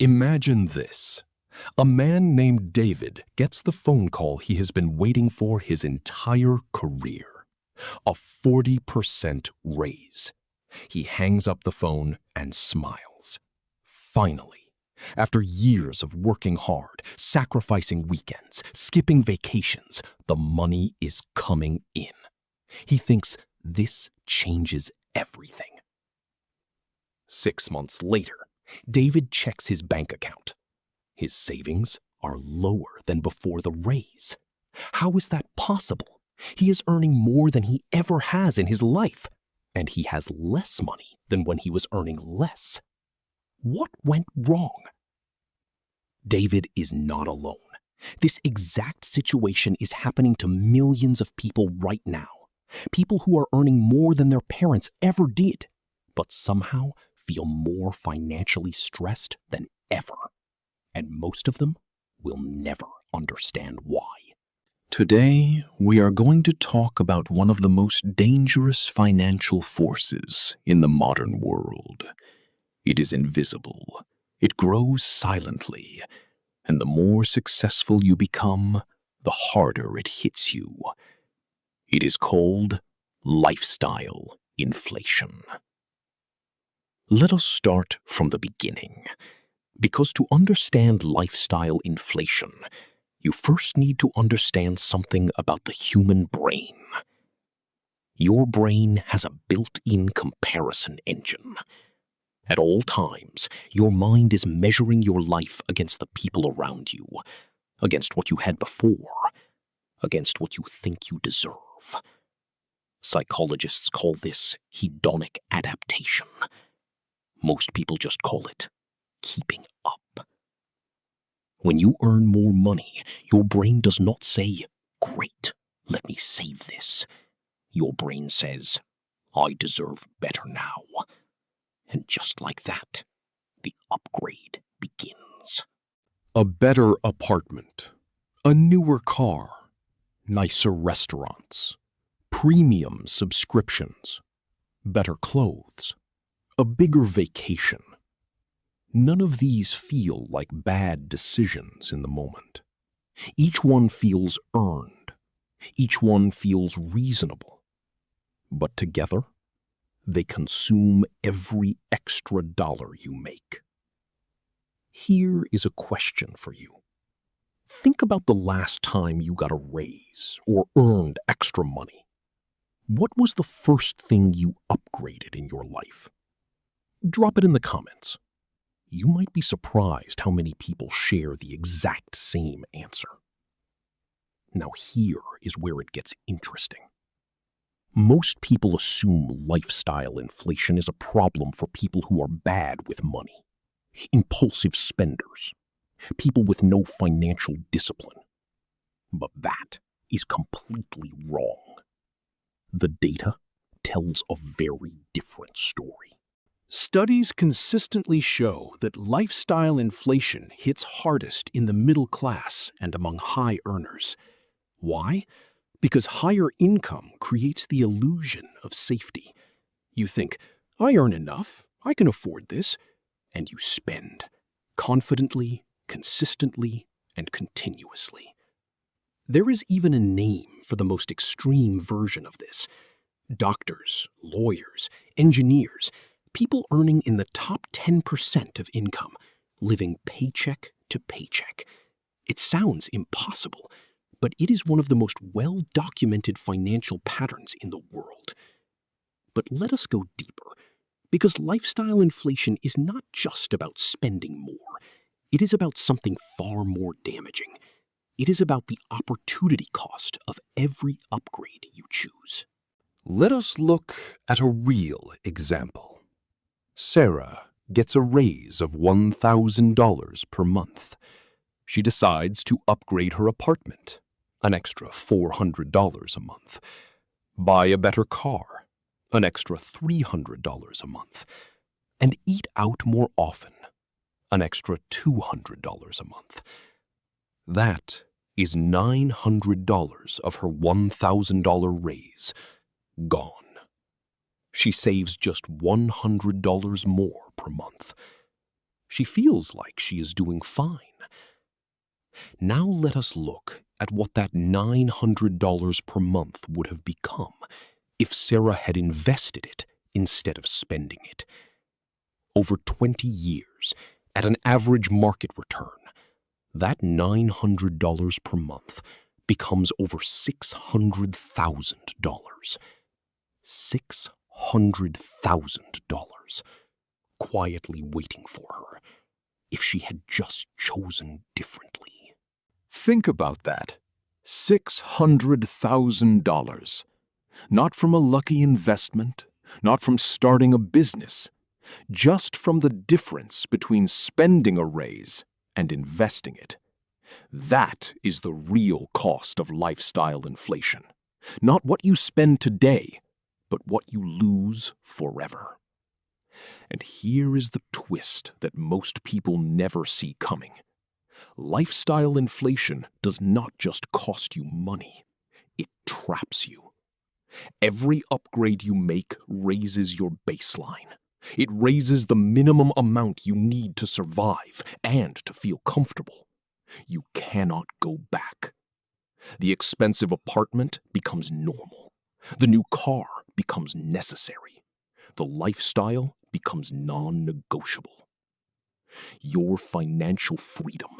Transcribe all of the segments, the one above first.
Imagine this. A man named David gets the phone call he has been waiting for his entire career. A 40% raise. He hangs up the phone and smiles. Finally, after years of working hard, sacrificing weekends, skipping vacations, the money is coming in. He thinks this changes everything. 6 months later, David checks his bank account. His savings are lower than before the raise. How is that possible? He is earning more than he ever has in his life, and he has less money than when he was earning less. What went wrong? David is not alone. This exact situation is happening to millions of people right now. People who are earning more than their parents ever did, but somehow feel more financially stressed than ever. And most of them will never understand why. Today, we are going to talk about one of the most dangerous financial forces in the modern world. It is invisible. It grows silently. And the more successful you become, the harder it hits you. It is called lifestyle inflation. Let us start from the beginning. Because to understand lifestyle inflation, you first need to understand something about the human brain. Your brain has a built-in comparison engine. At all times, your mind is measuring your life against the people around you, against what you had before, against what you think you deserve. Psychologists call this hedonic adaptation. Most people just call it keeping up. When you earn more money, your brain does not say, "Great, let me save this." Your brain says, "I deserve better now." And just like that, the upgrade begins. A better apartment, a newer car, nicer restaurants, premium subscriptions, better clothes, a bigger vacation. None of these feel like bad decisions in the moment. Each one feels earned. Each one feels reasonable. But together, they consume every extra dollar you make. Here is a question for you. Think about the last time you got a raise or earned extra money. What was the first thing you upgraded in your life? Drop it in the comments. You might be surprised how many people share the exact same answer. Now here is where it gets interesting. Most people assume lifestyle inflation is a problem for people who are bad with money, impulsive spenders, people with no financial discipline. But that is completely wrong. The data tells a very different story. Studies consistently show that lifestyle inflation hits hardest in the middle class and among high earners. Why? Because higher income creates the illusion of safety. You think, "I earn enough, I can afford this," and you spend, confidently, consistently, and continuously. There is even a name for the most extreme version of this. Doctors, lawyers, engineers, people earning in the top 10% of income, living paycheck to paycheck. It sounds impossible, but it is one of the most well-documented financial patterns in the world. But let us go deeper, because lifestyle inflation is not just about spending more. It is about something far more damaging. It is about the opportunity cost of every upgrade you choose. Let us look at a real example. Sarah gets a raise of $1,000 per month. She decides to upgrade her apartment, an extra $400 a month. Buy a better car, an extra $300 a month. And eat out more often, an extra $200 a month. That is $900 of her $1,000 raise gone. She saves just $100 more per month. She feels like she is doing fine. Now let us look at what that $900 per month would have become if Sarah had invested it instead of spending it. Over 20 years, at an average market return, that $900 per month becomes over $600,000. $600,000 quietly waiting for her if she had just chosen differently. Think about that. $600,000. Not from a lucky investment, not from starting a business, just from the difference between spending a raise and investing it. That is the real cost of lifestyle inflation. Not what you spend today, but what you lose forever. And here is the twist that most people never see coming. Lifestyle inflation does not just cost you money, it traps you. Every upgrade you make raises your baseline. It raises the minimum amount you need to survive and to feel comfortable. You cannot go back. The expensive apartment becomes normal. The new car becomes necessary. The lifestyle becomes non-negotiable. Your financial freedom,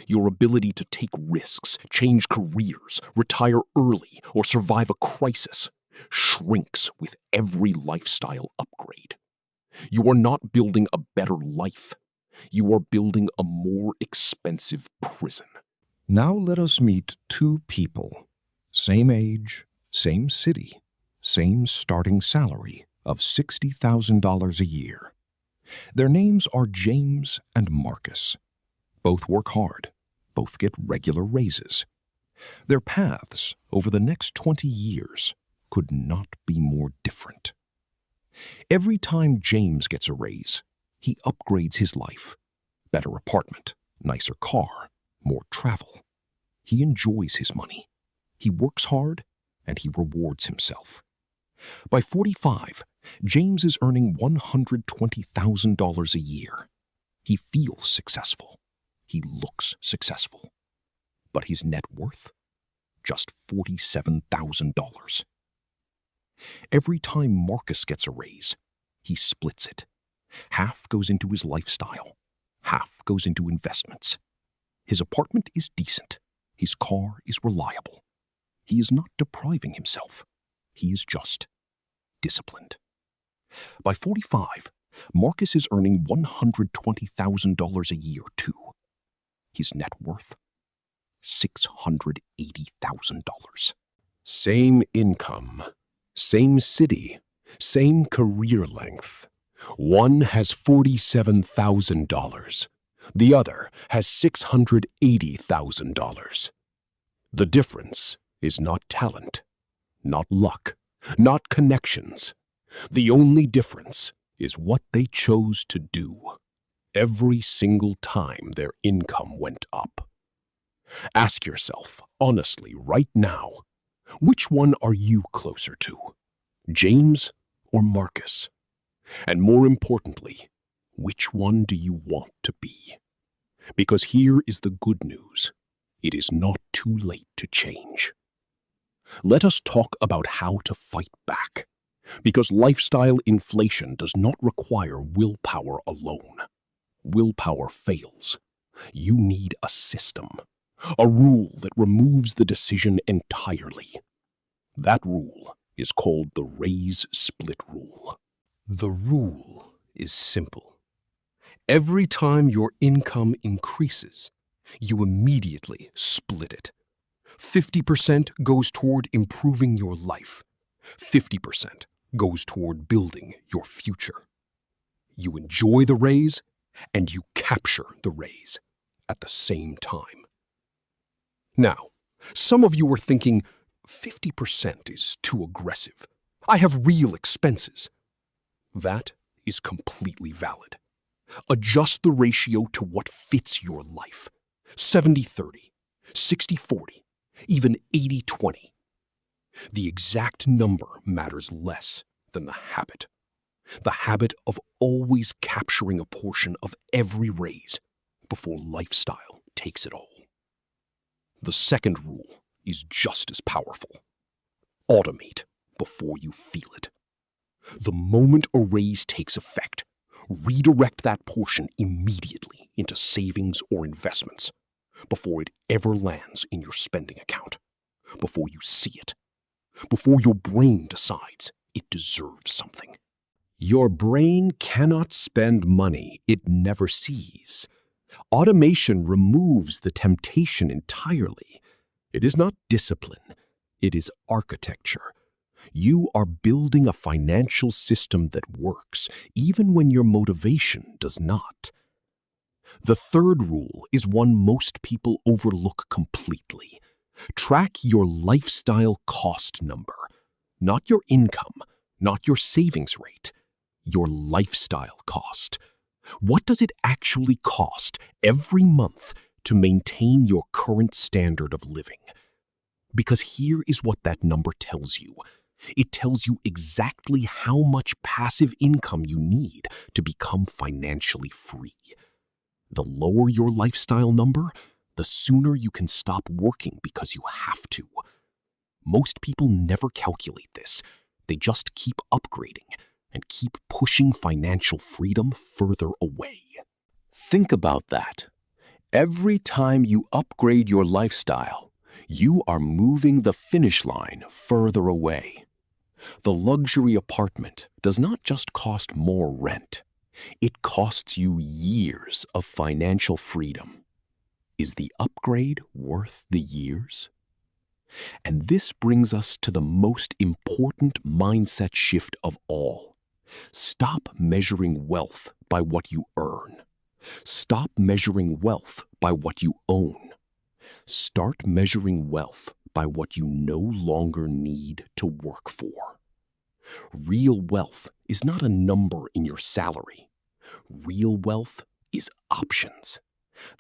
your ability to take risks, change careers, retire early, or survive a crisis, shrinks with every lifestyle upgrade. You are not building a better life. You are building a more expensive prison. Now let us meet two people, same age, same city, same starting salary of $60,000 a year. Their names are James and Marcus. Both work hard. Both get regular raises. Their paths over the next 20 years could not be more different. Every time James gets a raise, he upgrades his life. Better apartment, nicer car, more travel. He enjoys his money. He works hard, and he rewards himself. By 45, James is earning $120,000 a year. He feels successful. He looks successful. But his net worth? Just $47,000. Every time Marcus gets a raise, he splits it. Half goes into his lifestyle. Half goes into investments. His apartment is decent. His car is reliable. He is not depriving himself. He is just disciplined. By 45, Marcus is earning $120,000 a year too. His net worth? $680,000. Same income, same city, same career length. One has $47,000. The other has $680,000. The difference is not talent, not luck, not connections. The only difference is what they chose to do every single time their income went up. Ask yourself, honestly, right now, which one are you closer to, James or Marcus? And more importantly, which one do you want to be? Because here is the good news. It is not too late to change. Let us talk about how to fight back. Because lifestyle inflation does not require willpower alone. Willpower fails. You need a system, a rule that removes the decision entirely. That rule is called the raise split rule. The rule is simple. Every time your income increases, you immediately split it. 50% goes toward improving your life. 50% goes toward building your future. You enjoy the raise and you capture the raise at the same time. Now, some of you are thinking, 50% is too aggressive. I have real expenses. That is completely valid. Adjust the ratio to what fits your life. 70-30, 60-40, even 80-20. The exact number matters less than the habit. The habit of always capturing a portion of every raise before lifestyle takes it all. The second rule is just as powerful. Automate before you feel it. The moment a raise takes effect, redirect that portion immediately into savings or investments before it ever lands in your spending account, before you see it, before your brain decides it deserves something. Your brain cannot spend money it never sees. Automation removes the temptation entirely. It is not discipline, it is architecture. You are building a financial system that works, even when your motivation does not. The third rule is one most people overlook completely. Track your lifestyle cost number, not your income, not your savings rate, your lifestyle cost. What does it actually cost every month to maintain your current standard of living? Because here is what that number tells you. It tells you exactly how much passive income you need to become financially free. The lower your lifestyle number, the sooner you can stop working because you have to. Most people never calculate this. They just keep upgrading and keep pushing financial freedom further away. Think about that. Every time you upgrade your lifestyle, you are moving the finish line further away. The luxury apartment does not just cost more rent. It costs you years of financial freedom. Is the upgrade worth the years? And this brings us to the most important mindset shift of all. Stop measuring wealth by what you earn. Stop measuring wealth by what you own. Start measuring wealth by what you no longer need to work for. Real wealth is not a number in your salary. Real wealth is options.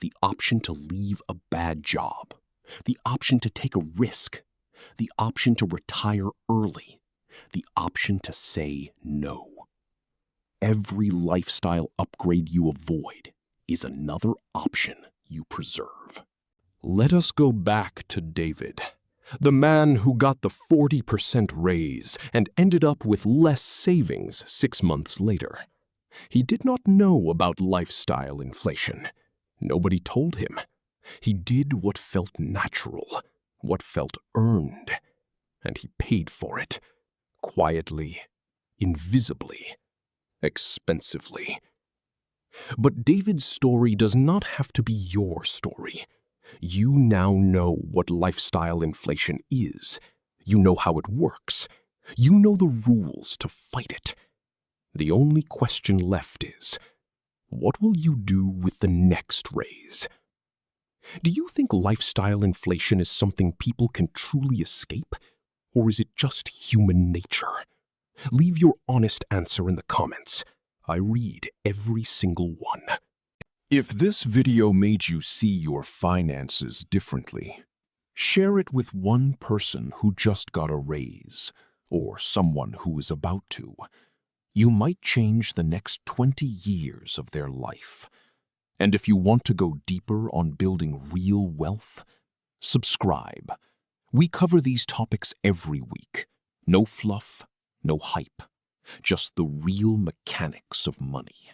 The option to leave a bad job. The option to take a risk. The option to retire early. The option to say no. Every lifestyle upgrade you avoid is another option you preserve. Let us go back to David, the man who got the 40% raise and ended up with less savings 6 months later. He did not know about lifestyle inflation. Nobody told him. He did what felt natural, what felt earned, and he paid for it, quietly, invisibly, expensively. But David's story does not have to be your story. You now know what lifestyle inflation is. You know how it works. You know the rules to fight it. The only question left is, what will you do with the next raise? Do you think lifestyle inflation is something people can truly escape? Or is it just human nature? Leave your honest answer in the comments. I read every single one. If this video made you see your finances differently, share it with one person who just got a raise, or someone who is about to. You might change the next 20 years of their life. And if you want to go deeper on building real wealth, subscribe. We cover these topics every week. No fluff, no hype, just the real mechanics of money.